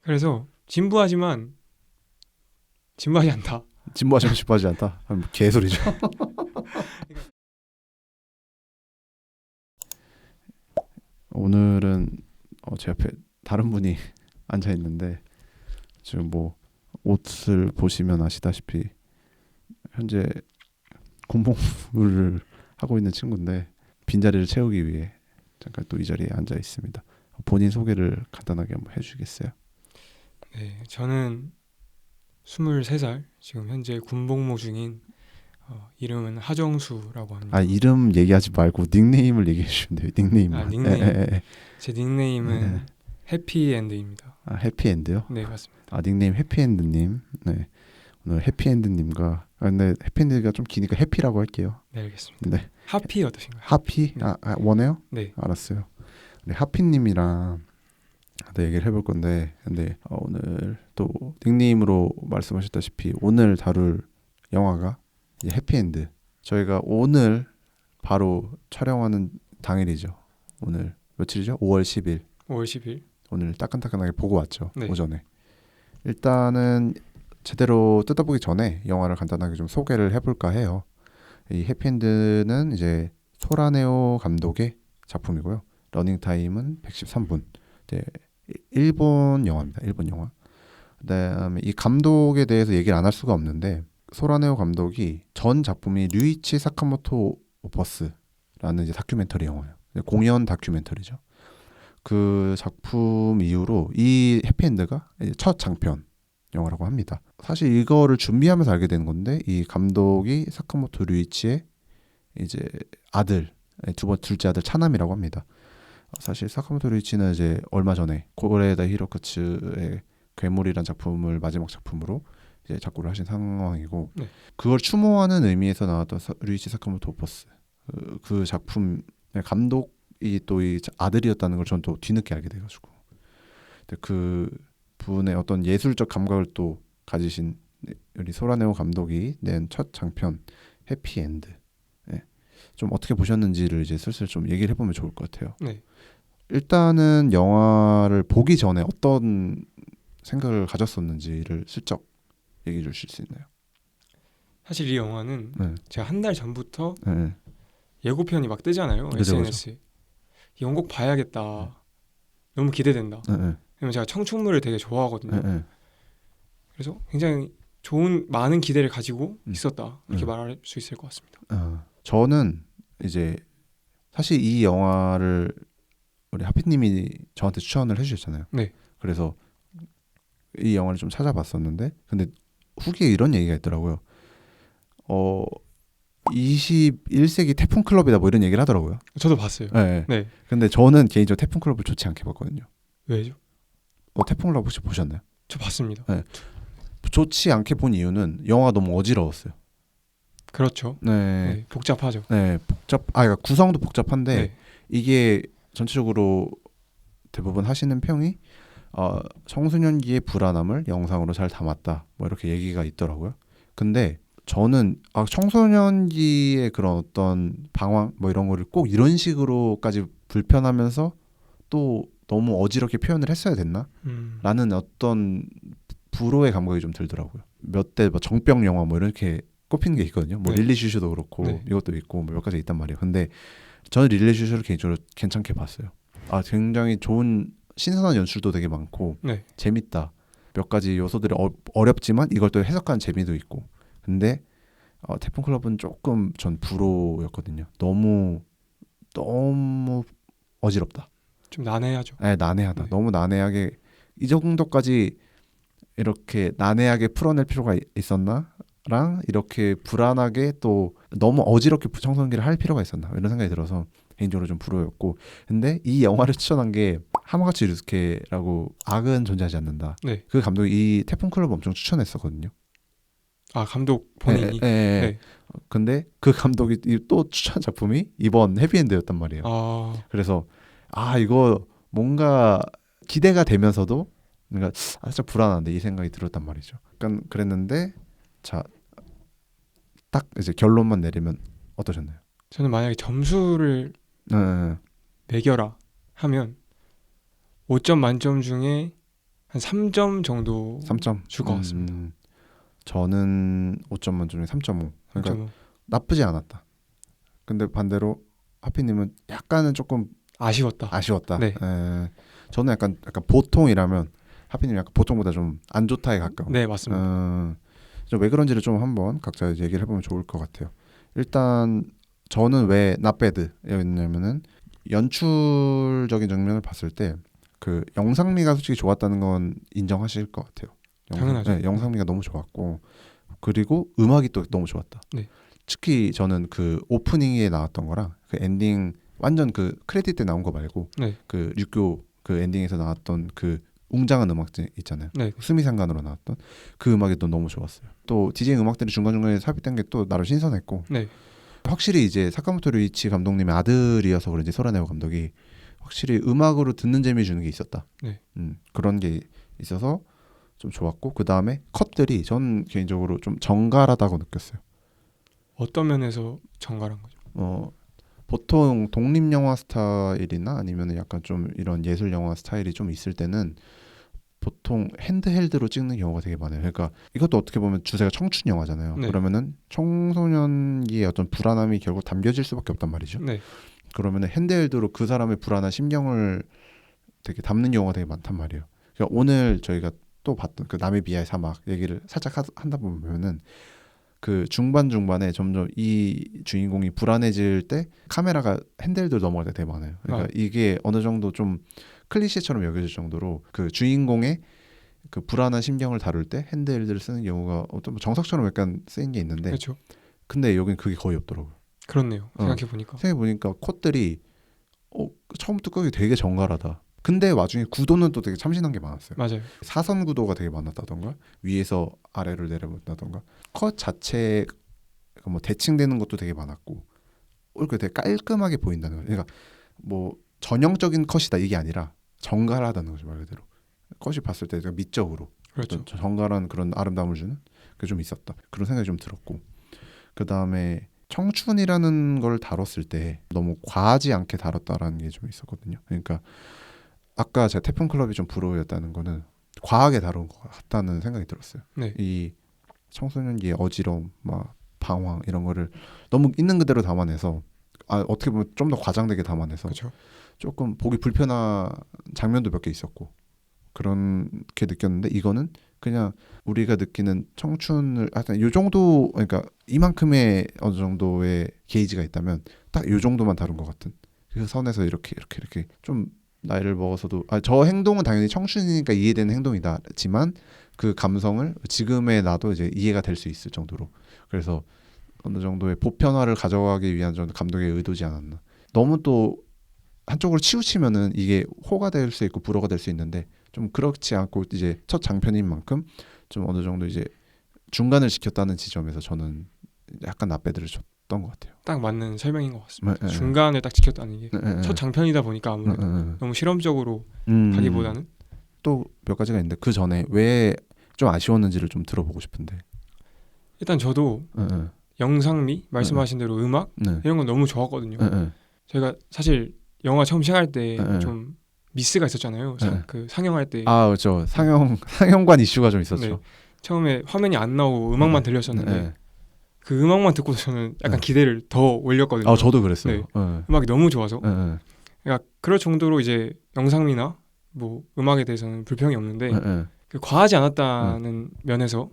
그래서 진부하지 않다. 진부하지만 진부하지 않다. 개소리죠. 오늘은 제 앞에 다른 분이 앉아 있는데 지금 뭐 옷을 보시면 아시다시피 현재 군복무를 하고 있는 친구인데 빈자리를 채우기 위해 잠깐 또 이 자리에 앉아 있습니다. 본인 소개를 간단하게 한번 해주시겠어요? 네, 저는 23살 지금 현재 군복무 중인 이름은 하정수라고 합니다. 아, 이름 얘기하지 말고 닉네임을 얘기해 주시면 돼요. 닉네임만. 아, 닉네임. 에. 제 닉네임은 해피엔드입니다. 아, 해피엔드요? 네, 맞습니다. 아, 닉네임 해피엔드님. 네, 오늘 해피엔드님과 근데 해피엔드가 좀 기니까 해피라고 할게요. 네, 알겠습니다. 네. 하피 어떠신가요? 하피? 네. 원해요? 네. 알았어요. 네, 하피님이랑 또 얘기를 해볼 건데, 근데 오늘 또 닉네임으로 말씀하셨다시피 오늘 다룰 영화가 이제 해피엔드. 저희가 오늘 바로 촬영하는 당일이죠. 오늘 며칠이죠? 5월 10일. 5월 10일. 오늘 따끈따끈하게 보고 왔죠. 네. 오전에. 일단은 제대로 뜯어보기 전에 영화를 간단하게 좀 소개를 해볼까 해요. 이 해피엔드는 이제 소라네오 감독의 작품이고요. 러닝타임은 113분. 이제 일본 영화입니다. 일본 영화. 그다음에 이 감독에 대해서 얘기를 안 할 수가 없는데 소라네오 감독이 전 작품이 류이치 사카모토 버스라는 이제 다큐멘터리 영화예요. 공연 다큐멘터리죠. 그 작품 이후로 이 해피엔드가 이제 첫 장편 영화라고 합니다. 사실 이거를 준비하면서 알게 된 건데 이 감독이 사카모토 류이치의 이제 아들, 둘째 아들 차남이라고 합니다. 사실 사카모토 류이치는 이제 얼마 전에 고레다 히로카츠의 괴물이란 작품을 마지막 작품으로 이제 작고를 하신 상황이고 네. 그걸 추모하는 의미에서 나왔던 류이치 사카모토 버스 그 작품의 감독이 또 이 아들이었다는 걸 저는 또 뒤늦게 알게 돼가지고 그 분의 어떤 예술적 감각을 또 가지신 우리 소라네오 감독이 낸 첫 장편 해피엔드. 네. 좀 어떻게 보셨는지를 이제 슬슬 좀 얘기를 해보면 좋을 것 같아요. 네. 일단은 영화를 보기 전에 어떤 생각을 가졌었는지를 슬쩍 얘기해 주실 수 있나요? 사실 이 영화는 네. 제가 한 달 전부터 네. 예고편이 막 뜨잖아요. 그죠, SNS에. 이 영화 꼭 봐야겠다. 너무 기대된다. 네. 왜냐면 제가 청춘물을 되게 좋아하거든요. 네. 그래서 굉장히 좋은 많은 기대를 가지고 있었다. 이렇게 네. 말할 수 있을 것 같습니다. 저는 이제 사실 이 영화를 우리 하피님이 저한테 추천을 해주셨잖아요. 네. 그래서 이 영화를 좀 찾아봤었는데 근데 후기에 이런 얘기가 있더라고요. 21세기 태풍 클럽이다 뭐 이런 얘기를 하더라고요. 저도 봤어요. 네. 네. 근데 저는 개인적으로 태풍 클럽을 좋지 않게 봤거든요. 왜죠? 태풍 클럽 혹시 보셨나요? 저 봤습니다. 네. 좋지 않게 본 이유는 영화가 너무 어지러웠어요. 그렇죠. 네. 네, 복잡하죠. 네, 그러니까 구성도 복잡한데 네. 이게 전체적으로 대부분 하시는 평이 청소년기의 불안함을 영상으로 잘 담았다. 뭐 이렇게 얘기가 있더라고요. 근데 저는 청소년기의 그런 어떤 방황 뭐 이런 거를 꼭 이런 식으로까지 불편하면서 또 너무 어지럽게 표현을 했어야 됐나? 라는 어떤 불호의 감각이 좀 들더라고요. 몇 대 뭐 정병 영화 뭐 이렇게 꼽히는 게 있거든요. 뭐 네. 릴리 슈슈도 그렇고 네. 이것도 있고 뭐 몇 가지 있단 말이에요. 근데 저는 릴리 슈슈를 개인적으로 괜찮게 봤어요. 굉장히 좋은 신선한 연출도 되게 많고 네. 재밌다. 몇 가지 요소들이 어렵지만 이걸 또 해석하는 재미도 있고. 근데 태풍 클럽은 조금 전 불호였거든요. 너무 어지럽다. 좀 난해하죠. 네, 난해하다. 네. 너무 난해하게 이 정도까지 이렇게 난해하게 풀어낼 필요가 있었나? 랑 이렇게 불안하게 또 너무 어지럽게 청소년기를 할 필요가 있었나? 이런 생각이 들어서 개인적으로 좀 불호였고. 근데 이 영화를 추천한 게 하마가치 류스케라고 악은 존재하지 않는다. 네. 그 감독이 이 태풍 클럽 엄청 추천했었거든요. 아, 감독 본인이? 네. 근데 그 감독이 또 추천 작품이 이번 해피엔드였단 말이에요. 그래서 이거 뭔가 기대가 되면서도 그러니까 살짝 불안한데 이 생각이 들었단 말이죠. 약간 그랬는데 자, 딱 이제 결론만 내리면 어떠셨나요? 저는 만약에 점수를 매겨라 하면 5점 만점 중에 한 3점 정도 3점 줄 것 같습니다. 저는 5점 만점에 3.5. 그러니까 3.5. 나쁘지 않았다. 근데 반대로 하피님은 약간은 조금 아쉬웠다. 아쉬웠다. 네. 저는 약간 보통이라면 하피님 약간 보통보다 좀 안 좋다에 가까워. 네, 맞습니다. 왜 그런지를 좀 한번 각자 얘기를 해보면 좋을 것 같아요. 일단 저는 왜 나배드였냐면은 연출적인 장면을 봤을 때 그 영상미가 솔직히 좋았다는 건 인정하실 것 같아요. 당연하죠. 네, 영상미가 너무 좋았고 그리고 음악이 또 너무 좋았다. 네. 특히 저는 그 오프닝에 나왔던 거랑 그 엔딩 완전 그 크레딧 때 나온 거 말고 네. 그 육교 그 엔딩에서 나왔던 그 웅장한 음악 있잖아요. 네. 수미상관으로 나왔던 그 음악이 또 너무 좋았어요. 또 디제잉 음악들이 중간중간에 삽입된 게 또 나름 신선했고 네. 확실히 이제 사카모토 류이치 감독님의 아들이어서 그런지 소라네오 감독이 확실히 음악으로 듣는 재미 주는 게 있었다. 네. 그런 게 있어서 좀 좋았고 그 다음에 컷들이 전 개인적으로 좀 정갈하다고 느꼈어요. 어떤 면에서 정갈한 거죠? 보통 독립 영화 스타일이나 아니면 약간 좀 이런 예술 영화 스타일이 좀 있을 때는 보통 핸드헬드로 찍는 경우가 되게 많아요. 그러니까 이것도 어떻게 보면 주제가 청춘 영화잖아요. 네. 그러면은 청소년기의 어떤 불안함이 결국 담겨질 수밖에 없단 말이죠. 네. 그러면은 핸드헬드로 그 사람의 불안한 심경을 되게 담는 경우가 되게 많단 말이에요. 그러니까 오늘 저희가 또 봤던 그 나미비아의 사막 얘기를 살짝 한다 보면은 그 중반에 점점 이 주인공이 불안해질 때 카메라가 핸들들 넘어갈 때 되게 많아요. 그러니까 이게 어느 정도 좀 클리셰처럼 여겨질 정도로 그 주인공의 그 불안한 심경을 다룰 때 핸들들을 쓰는 경우가 어떤 정석처럼 약간 쓰인 게 있는데 그렇죠. 근데 여긴 그게 거의 없더라고요. 그렇네요. 생각해보니까 컷들이 처음부터 끝까지 되게 정갈하다. 근데 와중에 구도는 또 되게 참신한 게 많았어요. 맞아요. 사선 구도가 되게 많았다던가 위에서 아래로 내려본다던가 컷 자체가 뭐 대칭되는 것도 되게 많았고 이렇게 되게 깔끔하게 보인다는 거예요. 그러니까 뭐 전형적인 컷이다 이게 아니라 정갈하다는 거죠 말 그대로. 컷이 봤을 때 미적으로 그렇죠. 어떤 정갈한 그런 아름다움을 주는 그게 좀 있었다. 그런 생각이 좀 들었고 그 다음에 청춘이라는 걸 다뤘을 때 너무 과하지 않게 다뤘다라는 게 좀 있었거든요. 그러니까 아까 제가 태풍클럽이 좀 불호였다는 거는 과하게 다룬 것 같다는 생각이 들었어요. 네. 이 청소년기의 어지러움, 막 방황 이런 거를 너무 있는 그대로 담아내서 어떻게 보면 좀 더 과장되게 담아내서 그렇죠. 조금 보기 불편한 장면도 몇 개 있었고 그렇게 느꼈는데 이거는 그냥 우리가 느끼는 청춘을 하여튼 요 정도 그러니까 이만큼의 어느 정도의 게이지가 있다면 딱 요 정도만 다룬 것 같은 그 선에서 이렇게 좀 나이를 먹어서도 저 행동은 당연히 청춘이니까 이해되는 행동이다지만 그 감성을 지금의 나도 이제 이해가 될 수 있을 정도로 그래서 어느 정도의 보편화를 가져가기 위한 정도 감독의 의도지 않았나. 너무 또 한쪽으로 치우치면은 이게 호가 될 수 있고 불호가 될 수 있는데 좀 그렇지 않고 이제 첫 장편인 만큼 좀 어느 정도 이제 중간을 지켰다는 지점에서 저는 약간 나빼들을 줬던 것 같아요. 딱 맞는 설명인 것 같습니다. 네, 중간을 딱 지켰다는 게 네, 첫 장편이다 보니까 아무래도 너무 실험적으로 가기보다는 또 몇 가지가 있는데 그 전에 왜 좀 아쉬웠는지를 좀 들어보고 싶은데 일단 저도 영상미 말씀하신 대로 음악 이런 건 너무 좋았거든요. 저희가 사실 영화 처음 시작할 때 좀 미스가 있었잖아요. 그 상영할 때 그렇죠. 상영관 이슈가 좀 있었죠. 네. 처음에 화면이 안 나오고 음악만 들렸었는데 그 음악만 듣고 저는 약간 기대를 더 올렸거든요. 저도 그랬어요. 네. 음악이 너무 좋아서 그러니까 그럴 정도로 이제 영상미나 뭐 음악에 대해서는 불평이 없는데 그 과하지 않았다는 면에서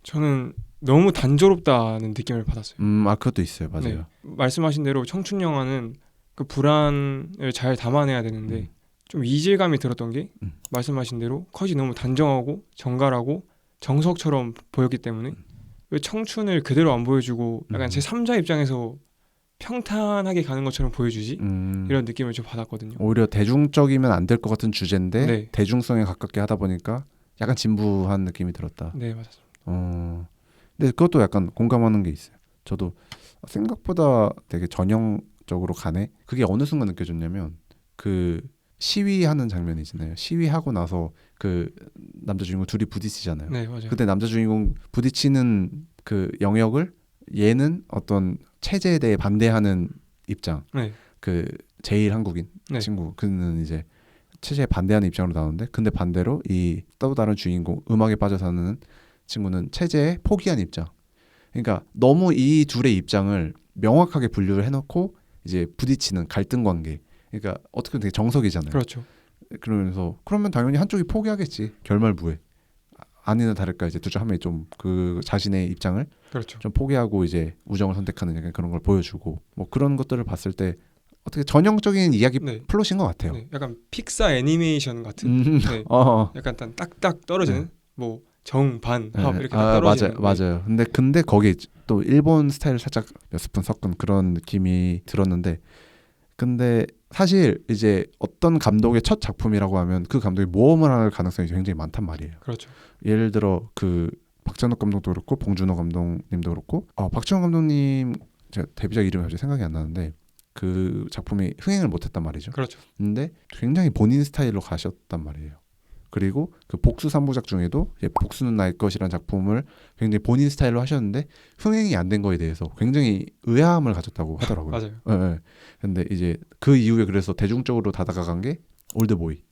저는 너무 단조롭다는 느낌을 받았어요. 그것도 있어요. 맞아요. 네. 말씀하신 대로 청춘 영화는 그 불안을 잘 담아내야 되는데 좀 이질감이 들었던 게 말씀하신 대로 컷이 너무 단정하고 정갈하고 정석처럼 보였기 때문에 왜 청춘을 그대로 안 보여주고 약간 제 3자 입장에서 평탄하게 가는 것처럼 보여주지? 이런 느낌을 좀 받았거든요. 오히려 대중적이면 안 될 것 같은 주제인데 네. 대중성에 가깝게 하다 보니까 약간 진부한 느낌이 들었다. 네, 맞습니다. 근데 그것도 약간 공감하는 게 있어요. 저도 생각보다 되게 전형적으로 가네. 그게 어느 순간 느껴졌냐면 그 시위하는 장면이잖아요. 시위하고 나서 그 남자 주인공 둘이 부딪히잖아요. 네, 맞아요. 그때 남자 주인공 부딪히는 그 영역을 얘는 어떤 체제에 대해 반대하는 입장. 네. 그 제일 한국인 네. 친구 그는 이제 체제에 반대하는 입장으로 나오는데, 근데 반대로 이 또 다른 주인공 음악에 빠져 사는 친구는 체제에 포기한 입장. 그러니까 너무 이 둘의 입장을 명확하게 분류를 해놓고 이제 부딪히는 갈등 관계. 그러니까 어떻게 보면 되게 정석이잖아요. 그렇죠. 그러면서 그러면 당연히 한쪽이 포기하겠지. 결말부에. 아니나 다를까 이제 둘 중 한 명이 좀 그 자신의 입장을 그렇죠. 좀 포기하고 이제 우정을 선택하는 약간 그런 걸 보여주고, 뭐 그런 것들을 봤을 때 어떻게 전형적인 이야기 네. 플롯인 것 같아요. 네. 약간 픽사 애니메이션 같은. 네. 약간 딱 딱딱 떨어지는 뭐 정반 합 이렇게 딱 떨어지는. 맞아요. 근데 거기 또 일본 스타일을 살짝 몇 스푼 섞은 그런 느낌이 들었는데, 근데 사실 이제 어떤 감독의 첫 작품이라고 하면 그 감독이 모험을 할 가능성이 굉장히 많단 말이에요. 그렇죠. 예를 들어 그 박찬욱 감독도 그렇고 봉준호 감독님도 그렇고, 박찬욱 감독님 제가 데뷔작 이름이 갑자기 생각이 안 나는데 그 작품이 흥행을 못했단 말이죠. 그렇죠. 근데 굉장히 본인 스타일로 가셨단 말이에요. 그리고 그 복수 3부작 중에도 복수는 나의 것이라는 작품을 굉장히 본인 스타일로 하셨는데 흥행이 안 된 거에 대해서 굉장히 의아함을 가졌다고 하더라고요. 맞아요. 예. 근데 이제 그 이후에 그래서 대중적으로 다가간 게 올드보이.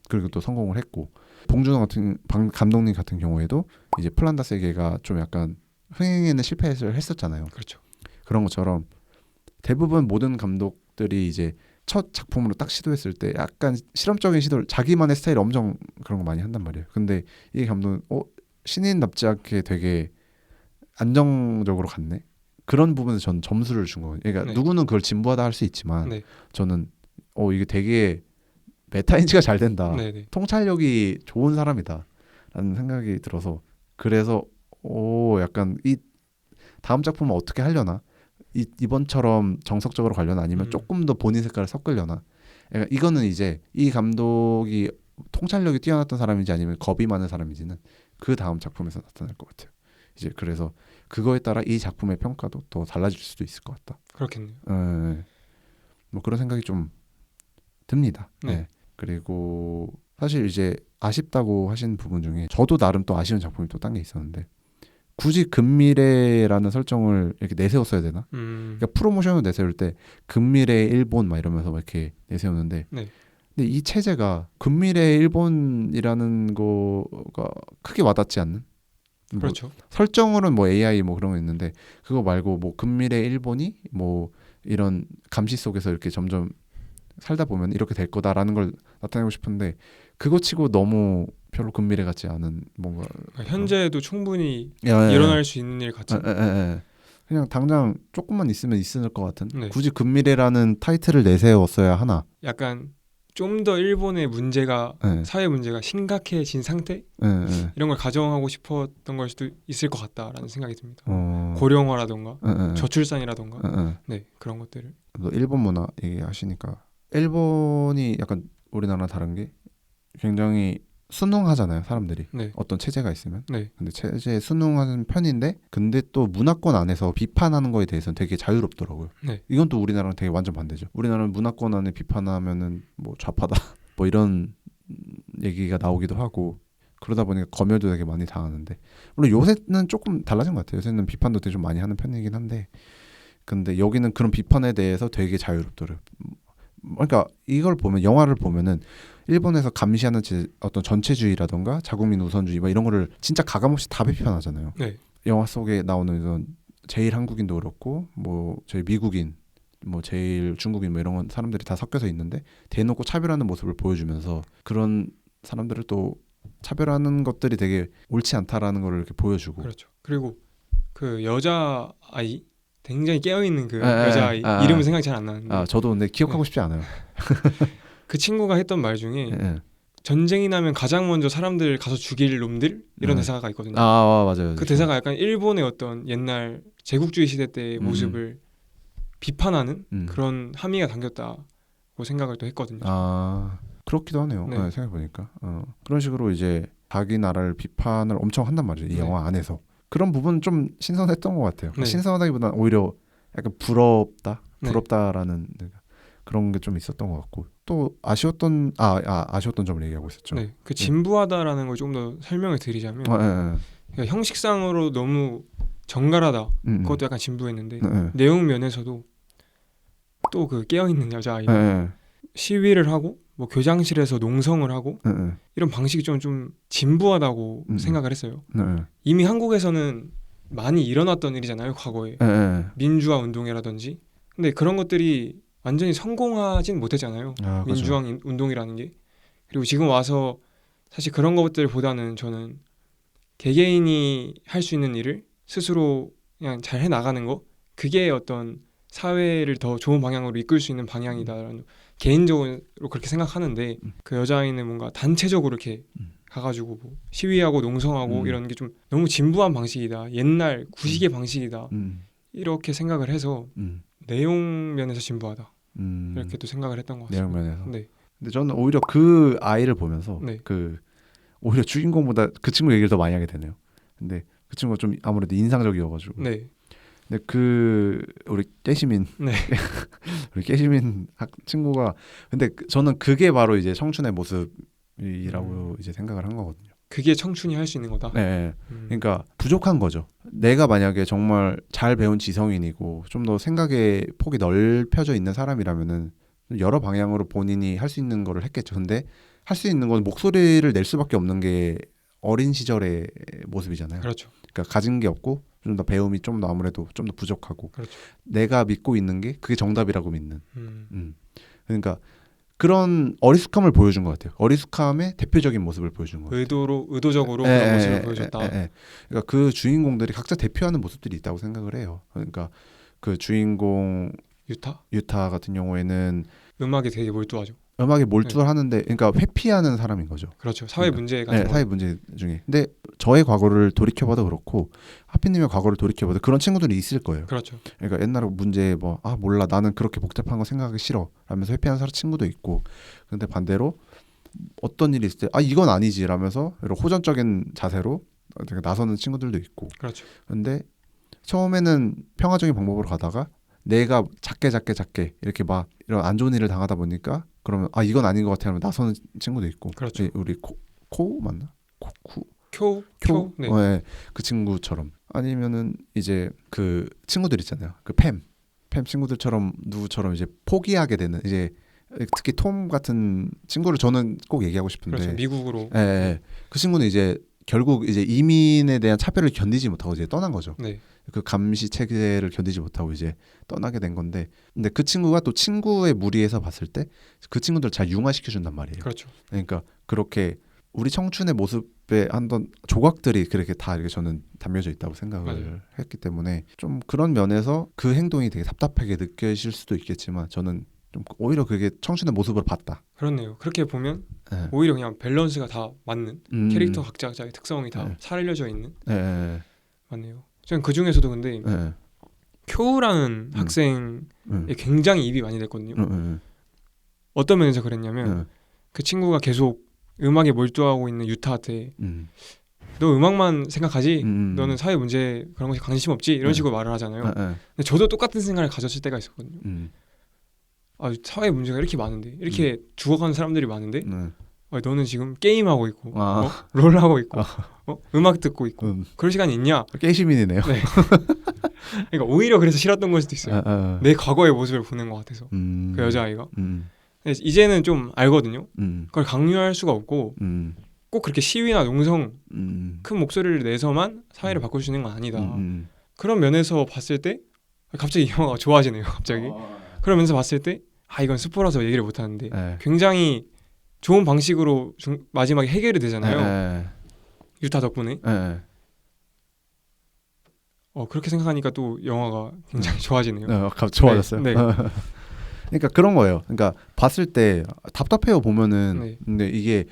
그리고 또 성공을 했고, 봉준호 같은 감독님 같은 경우에도 이제 플란다스에게가 좀 약간 흥행에는 실패를 했었잖아요. 그렇죠. 그런 것처럼 대부분 모든 감독들이 이제 첫 작품으로 딱 시도했을 때 약간 실험적인 시도를 자기만의 스타일 엄청 그런 거 많이 한단 말이에요. 근데 이 감독은 신인답지 않게 되게 안정적으로 갔네. 그런 부분에서 전 점수를 준 거예요. 그러니까 네. 누구는 그걸 진부하다 할 수 있지만 네. 저는 이게 되게 메타인지가 잘 된다. 네. 통찰력이 좋은 사람이다라는 생각이 들어서, 그래서 약간 이 다음 작품은 어떻게 하려나? 이번처럼 정석적으로 가려나 아니면 조금 더 본인 색깔을 섞으려나? 그러니까 이거는 이제 이 감독이 통찰력이 뛰어났던 사람인지 아니면 겁이 많은 사람인지는 그 다음 작품에서 나타날 것 같아요. 이제 그래서 그거에 따라 이 작품의 평가도 더 달라질 수도 있을 것 같다. 그렇겠네요. 뭐 그런 생각이 좀 듭니다. 네. 네. 그리고 사실 이제 아쉽다고 하신 부분 중에 저도 나름 또 아쉬운 작품이 또 딴 게 있었는데, 굳이 근미래라는 설정을 이렇게 내세웠어야 되나? 그러니까 프로모션을 내세울 때 근미래 일본 막 이러면서 막 이렇게 내세우는데, 네. 근데 이 체제가 근미래 일본이라는 거가 크게 와닿지 않는? 뭐 그렇죠. 설정으로는 뭐 AI 뭐 그런 거 있는데 그거 말고 뭐 근미래 일본이 뭐 이런 감시 속에서 이렇게 점점 살다 보면 이렇게 될 거다라는 걸 나타내고 싶은데 그거 치고 너무 별로 근미래 같지 않은 뭔가 현재도 충분히 예. 일어날 수 있는 일 같은. 그냥 당장 조금만 있으면 있을 것 같은. 네. 굳이 근미래라는 타이틀을 내세웠어야 하나. 약간 좀 더 일본의 문제가 사회 문제가 심각해진 상태 이런 걸 가정하고 싶었던 걸 수도 있을 것 같다라는 생각이 듭니다. 고령화라던가 저출산이라던가 네 그런 것들을. 또 일본 문화 얘기하시니까 일본이 약간 우리나라랑 다른 게 굉장히 순응하잖아요, 사람들이. 네. 어떤 체제가 있으면. 네. 근데 체제에 순응하는 편인데 근데 또 문화권 안에서 비판하는 거에 대해서는 되게 자유롭더라고요. 네. 이건 또 우리나라랑 되게 완전 반대죠. 우리나라는 문화권 안에 비판하면은 뭐 좌파다 뭐 이런 얘기가 나오기도 하고 그러다 보니까 검열도 되게 많이 당하는데, 물론 요새는 조금 달라진 것 같아요. 요새는 비판도 되게 좀 많이 하는 편이긴 한데 근데 여기는 그런 비판에 대해서 되게 자유롭더라고요. 그러니까 이걸 보면 영화를 보면은 일본에서 감시하는 어떤 전체주의라던가 자국민 우선주의 뭐 이런 거를 진짜 가감없이 다 비판하잖아요. 네. 영화 속에 나오는 이런 제일 한국인도 그렇고 뭐 제일 미국인 뭐 제일 중국인 뭐 이런 사람들이 다 섞여서 있는데 대놓고 차별하는 모습을 보여주면서 그런 사람들을 또 차별하는 것들이 되게 옳지 않다라는 걸 이렇게 보여주고. 그렇죠. 그리고 그 여자 아이 굉장히 깨어있는 그 여자아이 이름은 생각이 잘 안 나는데 저도 근데 기억하고 싶지 않아요. 그 친구가 했던 말 중에 전쟁이 나면 가장 먼저 사람들 가서 죽일 놈들 이런 대사가 있거든요. 맞아요. 그 대사가 약간 일본의 어떤 옛날 제국주의 시대 때의 모습을 비판하는 그런 함의가 담겼다고 생각을 또 했거든요. 그렇기도 하네요. 네. 생각해보니까 그런 식으로 이제 자기 나라를 비판을 엄청 한단 말이에요. 이 영화 안에서. 그런 부분 좀 신선했던 것 같아요. 네. 신선하다기보다는 오히려 약간 부럽다라는 그런 게 좀 있었던 것 같고, 또 아쉬웠던 점을 얘기하고 있었죠. 네, 그 진부하다라는 걸 좀 더 설명을 드리자면 그러니까 형식상으로 너무 정갈하다. 그것도 약간 진부했는데 내용 면에서도 또 그 깨어있는 여자아이 시위를 하고 뭐 교장실에서 농성을 하고 네. 이런 방식이 좀 진부하다고 생각을 했어요. 네. 이미 한국에서는 많이 일어났던 일이잖아요, 과거에. 네. 민주화 운동이라든지. 근데 그런 것들이 완전히 성공하진 못했잖아요. 아, 그렇죠. 민주화 운동이라는 게. 그리고 지금 와서 사실 그런 것들보다는 저는 개개인이 할 수 있는 일을 스스로 그냥 잘 해나가는 거, 그게 어떤 사회를 더 좋은 방향으로 이끌 수 있는 방향이다라는, 개인적으로 그렇게 생각하는데, 그 여자아이는 뭔가 단체적으로 이렇게 가가지고 뭐 시위하고 농성하고 이런 게 좀 너무 진부한 방식이다, 옛날 구식의 방식이다, 이렇게 생각을 해서 내용 면에서 진부하다 이렇게 또 생각을 했던 것 같습니다. 내용 면에서. 네. 근데 저는 오히려 그 아이를 보면서 네. 그 오히려 주인공보다 그 친구 얘기를 더 많이 하게 되네요. 근데 그 친구가 좀 아무래도 인상적이어가지고. 네. 근데 그 우리 깨시민, 네. 우리 깨시민 친구가, 근데 저는 그게 바로 이제 청춘의 모습이라고 이제 생각을 한 거거든요. 그게 청춘이 할 수 있는 거다. 네. 그러니까 부족한 거죠. 내가 만약에 정말 잘 배운 지성인이고 좀 더 생각의 폭이 넓혀져 있는 사람이라면은 여러 방향으로 본인이 할 수 있는 거를 했겠죠. 근데 할 수 있는 건 목소리를 낼 수밖에 없는 게 어린 시절의 모습이잖아요. 그렇죠. 그러니까 가진 게 없고 좀 더 배움이 좀 더 아무래도 좀 더 부족하고, 그렇죠. 내가 믿고 있는 게 그게 정답이라고 믿는. 그러니까 그런 어리숙함을 보여준 것 같아요. 어리숙함의 대표적인 모습을 보여준 것 같아요. 의도적으로 그런 모습을 보여줬다. 그러니까 그 주인공들이 각자 대표하는 모습들이 있다고 생각을 해요. 그러니까 그 주인공 유타 같은 경우에는 음악에 되게 몰두하죠. 음악에 몰두를 하는데, 그러니까 회피하는 사람인 거죠. 그렇죠. 사회 문제 같은 거. 사회 문제 중에. 근데 저의 과거를 돌이켜봐도 그렇고 하피님의 과거를 돌이켜봐도 그런 친구들이 있을 거예요. 그렇죠. 그러니까 옛날에 문제 몰라, 나는 그렇게 복잡한 거 생각하기 싫어 라면서 회피하는 사람 친구도 있고, 근데 반대로 어떤 일이 있을 때 이건 아니지 라면서 이런 호전적인 자세로 나서는 친구들도 있고. 그렇죠. 근데 처음에는 평화적인 방법으로 가다가 내가 작게 이렇게 막 이런 안 좋은 일을 당하다 보니까 그러면 이건 아닌 것 같아 하면 나서는 친구도 있고. 그렇죠. 우리 코 맞나? 쿄? 네. 네. 그 친구처럼. 아니면은 이제 그 친구들 있잖아요. 그 팸 친구들처럼 누구처럼 이제 포기하게 되는, 이제 특히 톰 같은 친구를 저는 꼭 얘기하고 싶은데. 그렇죠. 미국으로. 네. 그 친구는 이제 결국 이제 이민에 대한 차별을 견디지 못하고 이제 떠난 거죠. 네. 그 감시 체계를 견디지 못하고 이제 떠나게 된 건데, 근데 그 친구가 또 친구의 무리에서 봤을 때 그 친구들 잘 융화시켜 준단 말이에요. 그렇죠. 그러니까 그렇게 우리 청춘의 모습에 한던 조각들이 그렇게 다 이렇게 저는 담겨져 있다고 생각을 맞아요. 했기 때문에 좀 그런 면에서 그 행동이 되게 답답하게 느껴질 수도 있겠지만 저는 좀 오히려 그게 청춘의 모습으로 봤다. 그렇네요. 그렇게 보면 네. 오히려 그냥 밸런스가 다 맞는, 캐릭터 각자의 특성이 다 살려져 있는. 네. 맞네요. 저는 그 중에서도 근데 쿄라는 학생에 굉장히 입이 많이 됐거든요. 어떤 면에서 그랬냐면 그 친구가 계속 음악에 몰두하고 있는 유타한테 너 음악만 생각하지? 너는 사회 문제 그런 것에 관심 없지? 이런 식으로 말을 하잖아요. 근데 저도 똑같은 생각을 가졌을 때가 있었거든요. 사회 문제가 이렇게 많은데, 이렇게 죽어가는 사람들이 많은데 너는 지금 게임하고 있고 롤하고 있고 음악 듣고 있고 그럴 시간이 있냐? 깨시민이네요. 네. 그러니까 오히려 그래서 싫었던 걸 수도 있어요. 내 과거의 모습을 보는 것 같아서. 그 여자아이가. 이제는 좀 알거든요. 그걸 강요할 수가 없고 꼭 그렇게 시위나 농성 큰 목소리를 내서만 사회를 바꿀 수 있는 건 아니다. 그런 면에서 봤을 때 갑자기 이 영화가 좋아지네요. 갑자기. 그러면서 봤을 때 이건 스포라서 얘기를 못하는데 굉장히 좋은 방식으로 마지막에 해결이 되잖아요. 유타 덕분에. 그렇게 생각하니까 또 영화가 굉장히 좋아지네요. 좋아졌어요. 네. 그러니까 그런 거예요. 그러니까 봤을 때 답답해요 보면은. 근데 이게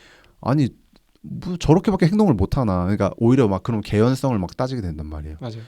뭐 저렇게밖에 행동을 못 하나. 그러니까 오히려 막 그런 개연성을 막 따지게 된단 말이에요. 맞아요.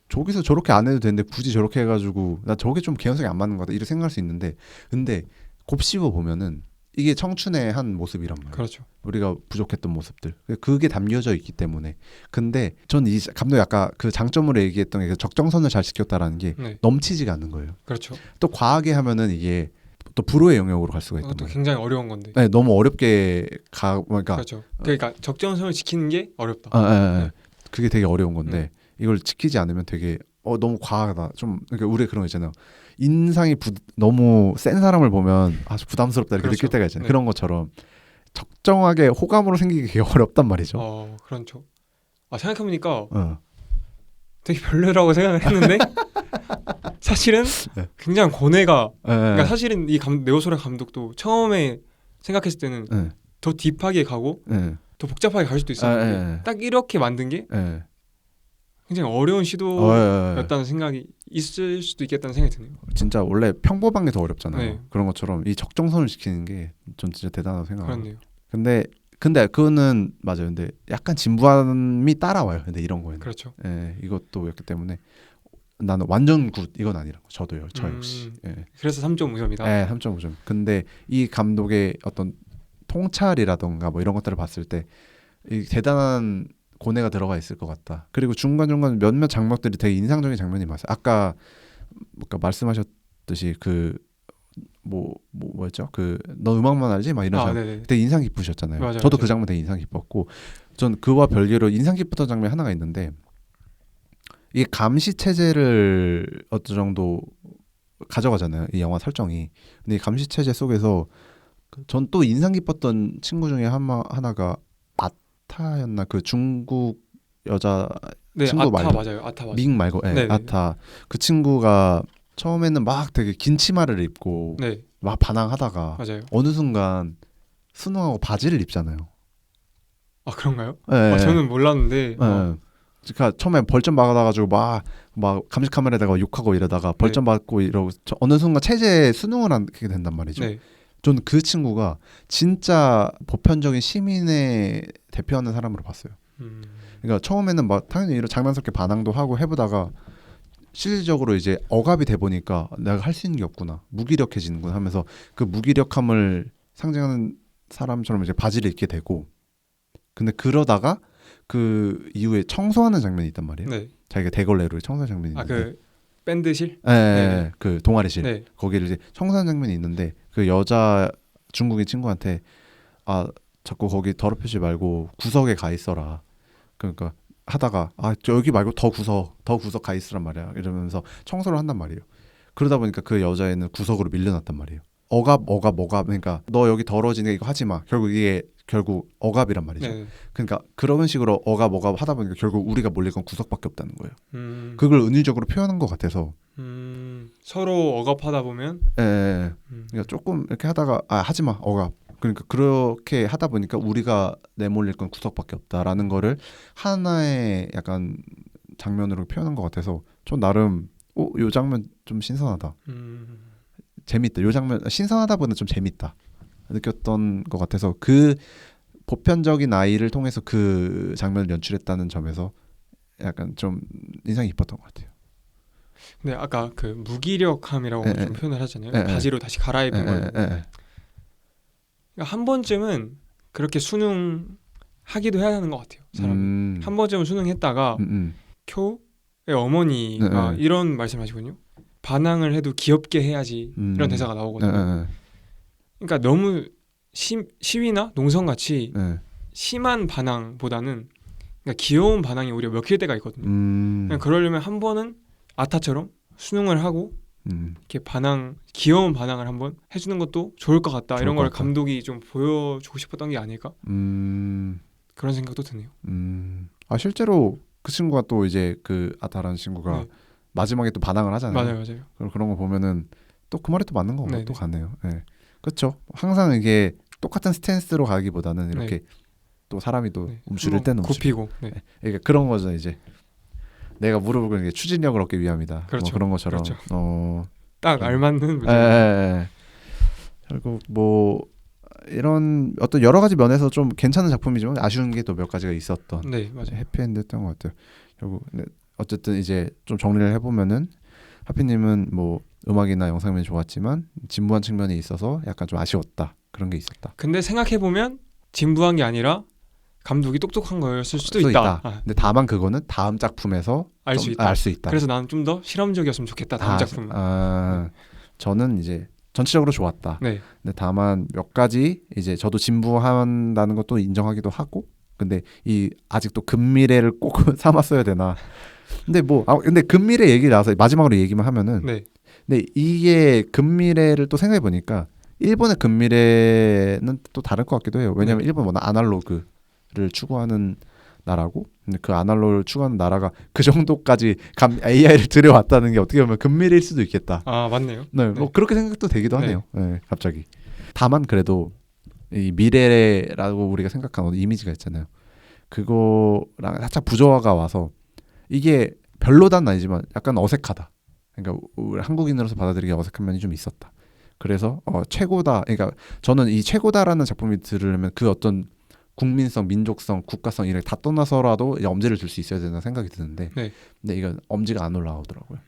저기서 저렇게 안 해도 되는데 굳이 저렇게 해가지고 나 저게 좀 개연성이 안 맞는 것 같다 이렇게 생각할 수 있는데, 근데 곱씹어 보면은 이게 청춘의 한 모습이란 말이에요. 그렇죠. 우리가 부족했던 모습들, 그게 담겨져 있기 때문에. 근데 전 이 감독이 아까 그 장점으로 얘기했던 게 적정선을 잘 지켰다라는 게 넘치지가 않는 거예요. 그렇죠. 또 과하게 하면은 이게 또 불호의 영역으로 갈 수가 있단 또 말이에요. 굉장히 어려운 건데. 네, 너무 어렵게 그러니까 그렇죠. 그러니까 적정선을 지키는 게 어렵다. 그게 되게 어려운 건데 이걸 지키지 않으면 되게 너무 과하다. 좀 그러니까 우리 그런 거 있잖아요. 인상이 너무 센 사람을 보면 아주 부담스럽다 이렇게 그렇죠. 느낄 때가 있잖아요. 네. 그런 것처럼 적정하게 호감으로 생기기 되게 어렵단 말이죠. 그렇죠. 생각해보니까 어. 되게 별로라고 생각을 했는데 사실은 네. 굉장히 고뇌가 예, 예. 그러니까 사실은 이 네오소라 감독도 처음에 생각했을 때는 예, 더 딥하게 가고 예. 더 복잡하게 갈 수도 있었는데 예, 예. 딱 이렇게 만든 게 예. 굉장히 어려운 예, 예. 시도였다는 생각이 있을 수도 있겠다는 생각이 드네요. 진짜 원래 평범한 게 더 어렵잖아요. 네. 그런 것처럼 이 적정선을 지키는 게 전 진짜 대단하다고 생각해요. 그렇네요. 근데 그거는 맞아요. 근데 약간 진부함이 따라와요. 근데 이런 거에는. 그렇죠. 예, 이것도 그렇기 때문에 나는 완전 굿 이건 아니라고. 저도요. 저 역시. 예. 그래서 3.5점이다. 예, 3.5점. 근데 이 감독의 어떤 통찰이라던가 뭐 이런 것들을 봤을 때 이 대단한 고뇌가 들어가 있을 것 같다. 그리고 중간중간 몇몇 장면들이 되게 인상적인 장면이 많았어요. 아까 말씀하셨듯이 뭐였죠? 너 음악만 알지? 막 이런 장면 네네. 되게 인상 깊으셨잖아요. 맞아요, 저도 맞아요. 그 장면 되게 인상 깊었고 전 그와 별개로 인상 깊었던 장면이 하나가 있는데 이게 감시 체제를 어느 정도 가져가잖아요. 이 영화 설정이. 근데 이 감시 체제 속에서 전 또 인상 깊었던 친구 중에 하나가 아타였나 그 중국 여자 네, 친구 아타 말고 맞아요. 아타 맞아요. 밍 말고 네네네. 아타 그 친구가 처음에는 막 되게 긴 치마를 입고 네, 막 반항하다가 맞아요. 어느 순간 순응하고 바지를 입잖아요. 그런가요? 예, 저는 몰랐는데. 그러니까 처음에 벌점 받아가지고 막 감시 카메라에다가 욕하고 이러다가 벌점 받고 이러고 어느 순간 체제에 순응을 하게 된단 말이죠. 네. 저는 그 친구가 진짜 보편적인 시민의 대표하는 사람으로 봤어요. 그러니까 처음에는 막 당연히 이런 장난스럽게 반항도 하고 해보다가 실질적으로 이제 억압이 돼 보니까 내가 할 수 있는 게 없구나, 무기력해지는구나 하면서 그 무기력함을 상징하는 사람처럼 이제 바지를 입게 되고, 근데 그러다가 그 이후에 청소하는 장면이 있단 말이에요. 네. 자기가 대걸레로 청소하는 장면이 있는데, 그 밴드실? 네. 그 동아리실 네. 거기를 이제 청소하는 장면이 있는데 그 여자 중국인 친구한테 자꾸 거기 더럽히지 말고 구석에 가 있어라. 그러니까 하다가 저 여기 말고 더 구석 가 있으란 말이야. 이러면서 청소를 한단 말이에요. 그러다 보니까 그 여자애는 구석으로 밀려났단 말이에요. 억압. 그러니까 너 여기 더러워지니까 이거 하지 마. 결국 억압이란 말이죠. 네. 그러니까 그런 식으로 억압 하다 보니까 결국 우리가 몰릴 건 구석밖에 없다는 거예요. 그걸 은유적으로 표현한 것 같아서 서로 억압하다 보면 그러니까 조금 이렇게 하다가 하지 마 억압. 그러니까 그렇게 하다 보니까 우리가 내몰릴 건 구석밖에 없다라는 거를 하나의 약간 장면으로 표현한 것 같아서 전 나름 요 장면 좀 신선하다. 재밌다. 요 장면 신선하다보다 좀 재밌다 느꼈던 것 같아서 그 보편적인 아이를 통해서 그 장면을 연출했다는 점에서 약간 좀 인상이 깊었던 것 같아요. 근데 아까 그 무기력함이라고 좀 표현을 하잖아요. 바지로 다시 갈아입은 걸. 그러니까 한 번쯤은 그렇게 수능하기도 해야 하는 것 같아요. 사람이 한 번쯤은 수능했다가 쿄의 어머니가 이런 말씀하시거든요. 반항을 해도 귀엽게 해야지 이런 대사가 나오거든요. 그러니까 너무 시위나 농성같이 심한 반항보다는 그러니까 귀여운 반항이 오히려 먹힐 때가 있거든요. 그냥 그러려면 한 번은 아타처럼 수능을 하고 이렇게 귀여운 반항을 한번 해주는 것도 좋을 것 같다. 이런 걸 감독이 좀 보여주고 싶었던 게 아닐까? 그런 생각도 드네요. 실제로 그 친구가 또 이제 그 아타라는 친구가 마지막에 또 반항을 하잖아요. 맞아요. 그런 거 보면은 또 그 말이 또 맞는 거고 또 가네요. 그렇죠. 항상 이게 똑같은 스탠스로 가기보다는 이렇게 또 사람이 또 움츠릴 때는 굽히고. 그러니까 그런 거죠. 이제 내가 무릎을 꿇는 게 추진력을 얻기 위함이다. 그렇죠. 그런 것처럼. 그렇죠. 딱 알맞는 문제. 결국 이런 어떤 여러 가지 면에서 좀 괜찮은 작품이지만 아쉬운 게 또 몇 가지가 있었던. 맞아요. 해피엔드였던 것 같아요. 결국 어쨌든 이제 좀 정리를 해보면은 하피님은 음악이나 영상면이 좋았지만 진부한 측면이 있어서 약간 좀 아쉬웠다. 그런 게 있었다. 근데 생각해보면 진부한 게 아니라 감독이 똑똑한 거였을 수도 있다. 근데 다만 그거는 다음 작품에서 알 수 있다. 있다. 그래서 나는 좀 더 실험적이었으면 좋겠다. 다음 작품. 저는 이제 전체적으로 좋았다. 근데 다만 몇 가지 이제 저도 진부한다는 것도 인정하기도 하고, 근데 이 아직도 근미래를 꼭 삼았어야 되나. 근데 근데 근미래 얘기 나와서 마지막으로 얘기만 하면은 근데 이게 근미래를 또 생각해 보니까 일본의 근미래는 또 다를 것 같기도 해요. 왜냐하면 네. 일본 워낙 아날로그를 추구하는 나라고, 근데 그 아날로그를 추구하는 나라가 그 정도까지 AI를 들여왔다는 게 어떻게 보면 근미래일 수도 있겠다. 아 맞네요. 네, 네. 뭐 그렇게 생각도 되기도 네. 하네요. 네, 갑자기. 다만 그래도 이 미래라고 우리가 생각하는 이미지가 있잖아요. 그거랑 살짝 부조화가 와서 이게 별로다는 아니지만 약간 어색하다. 그러니까 우리 한국인으로서 받아들이기 어색한 면이 좀 있었다. 그래서 최고다. 그러니까 저는 이 최고다라는 작품이 들으려면 그 어떤 국민성, 민족성, 국가성 이런 다 떠나서라도 이제 엄지를 줄 수 있어야 된다는 생각이 드는데, 네. 근데 이건 엄지가 안 올라오더라고요.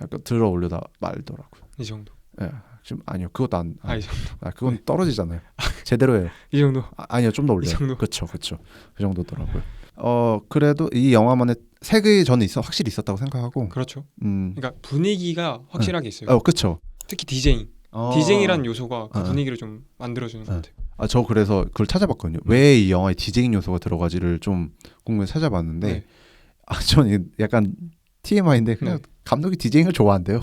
약간 들어 올려다 말더라고요. 이 정도. 예, 지금 아니요, 그것도 안. 이 정도. 그건 네. 떨어지잖아요. 제대로 해요. 이 정도. 아니요, 좀 더 이 올려요. 정도. 그렇죠. 그 정도더라고요. 그래도 이 영화만의 색이 저는 확실히 있었다고 생각하고. 그렇죠. 음, 그러니까 분위기가 확실하게 있어요. 그렇죠. 특히 디제잉. 디제잉이라는 요소가 그 어. 분위기를 좀 만들어주는 것 같아요. 저 그래서 그걸 찾아봤거든요. 왜 이 영화에 디제잉 요소가 들어가지를 좀 궁금해서 찾아봤는데, 네. 저는 약간 TMI인데 그냥 네. 감독이 디제잉을 좋아한대요.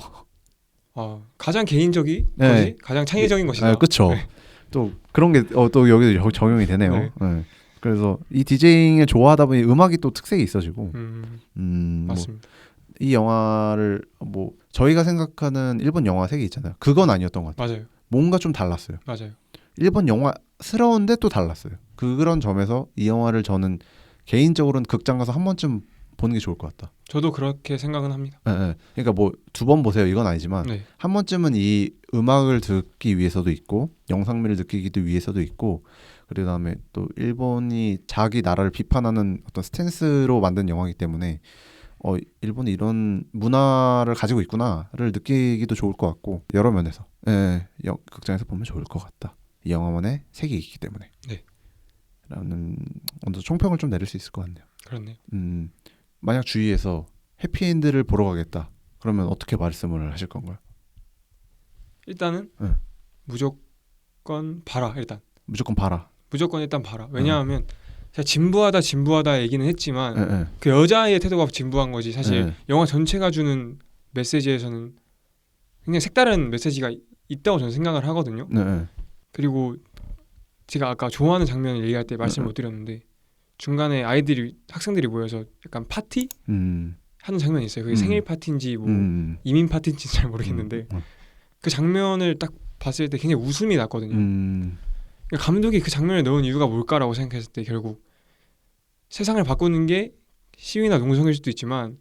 가장 개인적인 네. 것이 가장 창의적인 것이다. 그렇죠. 네. 또 그런 게 또 여기도 적용이 되네요. 네. 네. 그래서 이 디제잉을 좋아하다 보니 음악이 또 특색이 있어지고, 뭐 맞습니다. 이 영화를 뭐 저희가 생각하는 일본 영화색이 있잖아요. 그건 아니었던 것 같아요. 맞아요. 뭔가 좀 달랐어요. 맞아요. 일본 영화스러운데 또 달랐어요. 그런 점에서 이 영화를 저는 개인적으로는 극장 가서 한 번쯤 보는 게 좋을 것 같다. 저도 그렇게 생각은 합니다. 예. 그러니까 뭐 두 번 보세요 이건 아니지만 네. 한 번쯤은 이 음악을 듣기 위해서도 있고 영상미를 느끼기도 위해서도 있고, 그다음에 또 일본이 자기 나라를 비판하는 어떤 스탠스로 만든 영화이기 때문에 일본이 이런 문화를 가지고 있구나를 느끼기도 좋을 것 같고, 여러 면에서 극장에서 보면 좋을 것 같다. 이 영화만의 색이 있기 때문에. 네. 라는 어느 총평을 좀 내릴 수 있을 것 같네요. 그렇네요. 만약 주위에서 해피엔드를 보러 가겠다. 그러면 어떻게 말씀을 하실 건가요? 일단은 네. 무조건 봐라. 일단 무조건 봐라. 무조건 일단 봐라. 왜냐하면 제가 진부하다 얘기는 했지만 그 여자의 태도가 진부한 거지. 사실 영화 전체가 주는 메시지에서는 굉장히 색다른 메시지가 있다고 저는 생각을 하거든요. 그리고 제가 아까 좋아하는 장면을 얘기할 때 말씀 못 드렸는데, 중간에 학생들이 모여서 약간 파티 하는 장면이 있어요. 그게 생일 파티인지 뭐 이민 파티인지 잘 모르겠는데 그 장면을 딱 봤을 때 굉장히 웃음이 났거든요. 그러니까 감독이 그 장면을 넣은 이유가 뭘까라고 생각했을 때 결국 세상을 바꾸는 게 시위나 농성일 수도 있지만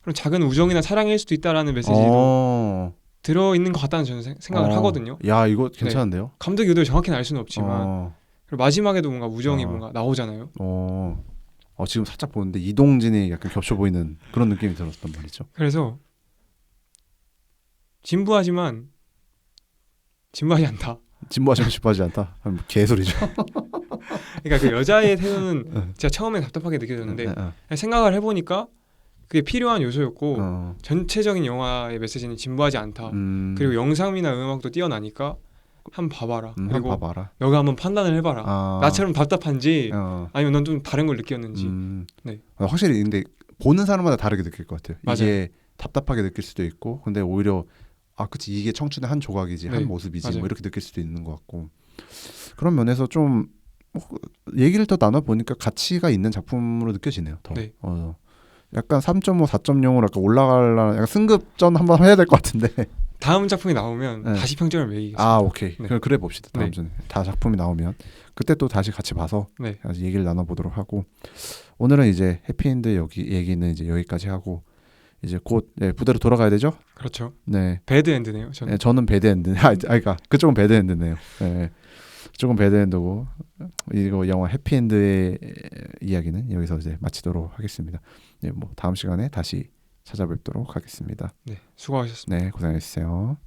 그런 작은 우정이나 사랑일 수도 있다라는 메시지로 들어있는 것 같다는 저는 생각을 하거든요. 야, 이거 괜찮은데요? 감독의 의도를 정확히는 알 수는 없지만 그리고 마지막에도 뭔가 우정이 뭔가 나오잖아요. 지금 살짝 보는데 이동진이 약간 겹쳐 보이는 그런 느낌이 들었단 말이죠. 그래서 진부하지만 진부하지 않다. 진부하지만 진부하지 않다. 개소리죠. 그러니까 그 여자의 태도는 제가 처음에 답답하게 느껴졌는데 생각을 해보니까 그게 필요한 요소였고 전체적인 영화의 메시지는 진부하지 않다. 그리고 영상미나 음악도 뛰어나니까 한번 봐봐라. 그리고 봐봐라. 너가 한번 판단을 해봐라. 나처럼 답답한지 아니면 넌 좀 다른 걸 느꼈는지. 네. 확실히 근데 보는 사람마다 다르게 느낄 것 같아요. 맞아요. 이게 답답하게 느낄 수도 있고, 근데 오히려 그치, 이게 청춘의 한 조각이지, 한 모습이지, 맞아요. 뭐 이렇게 느낄 수도 있는 것 같고, 그런 면에서 좀 얘기를 더 나눠보니까 가치가 있는 작품으로 느껴지네요. 더. 네. 약간 3.5, 4.0으로 약간 올라가려는 약간 승급전 한번 해야 될 것 같은데. 다음 작품이 나오면 다시 평점을 매기겠습니다. 오케이. 네. 그래 봅시다. 다음 주에 다 작품이 나오면 그때 또 다시 같이 봐서 다시 얘기를 나눠보도록 하고, 오늘은 이제 해피엔드 얘기는 이제 여기까지 하고 이제 곧 부대로 돌아가야 되죠? 그렇죠. 네. 배드엔드네요. 저는. 저는 배드엔드. 그러니까 그쪽은 배드엔드네요. 네. 그쪽은 배드엔드고, 이거 영화 해피엔드의 이야기는 여기서 이제 마치도록 하겠습니다. 뭐 다음 시간에 다시 찾아뵙도록 하겠습니다. 네, 수고하셨습니다. 네, 고생하셨어요.